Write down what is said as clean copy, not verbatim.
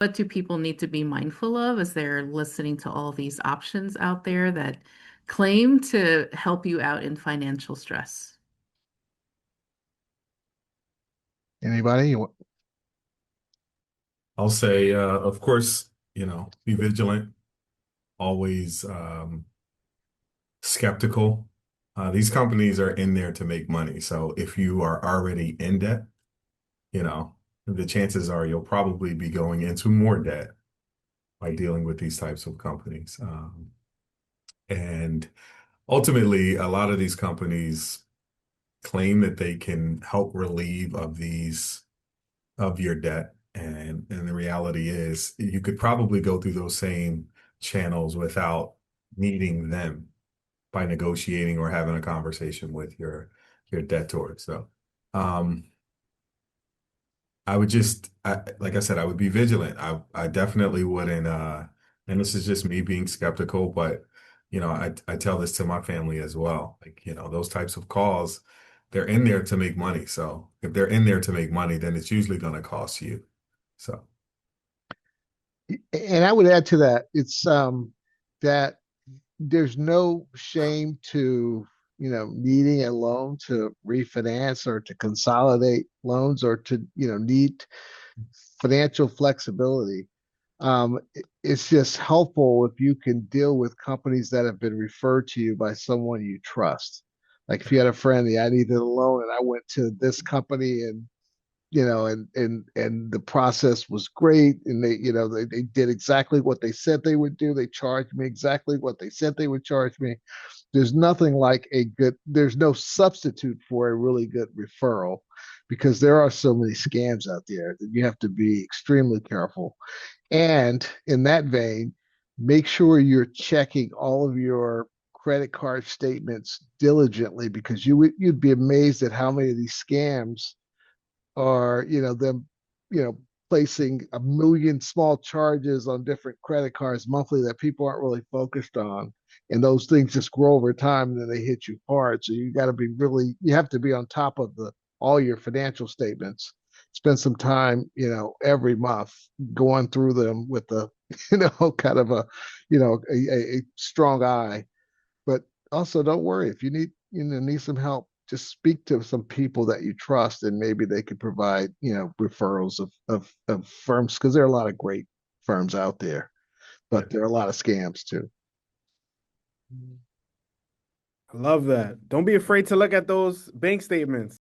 What do people need to be mindful of as they're listening to all these options out there that claim to help you out in financial stress? Anybody? I'll say, of course, be vigilant, always skeptical. These companies are in there to make money. So if you are already in debt, you know, the chances are you'll probably be going into more debt by dealing with these types of companies. And ultimately, a lot of these companies claim that they can help relieve of your debt. And the reality is you could probably go through those same channels without needing them by negotiating or having a conversation with your debtor. So um I would like I said, I would be vigilant. I definitely wouldn't and this is just me being skeptical, but I tell this to my family as well. Like, those types of calls, they're in there to make money. So if they're in there to make money, then it's usually going to cost you. So And I would add to that, it's that there's no shame to, needing a loan to refinance or to consolidate loans or to, need financial flexibility. It's just helpful if you can deal with companies that have been referred to you by someone you trust. Like if you had a friend, I needed a loan and I went to this company and and the process was great, and they did exactly what they said they would do. They charged me exactly what they said they would charge me. There's nothing like there's no substitute for a really good referral, because there are so many scams out there that you have to be extremely careful. And in that vein, make sure you're checking all of your credit card statements diligently, because you'd be amazed at how many of these scams or them you know placing a million small charges on different credit cards monthly that people aren't really focused on, and those things just grow over time and then they hit you hard. So you have to be on top of the all your financial statements. Spend some time every month going through them with the kind of a strong eye. But also, don't worry if you need some help. Just speak to some people that you trust, and maybe they could provide referrals of firms, because there are a lot of great firms out there, yeah. but there are a lot of scams too. I love that. Don't be afraid to look at those bank statements.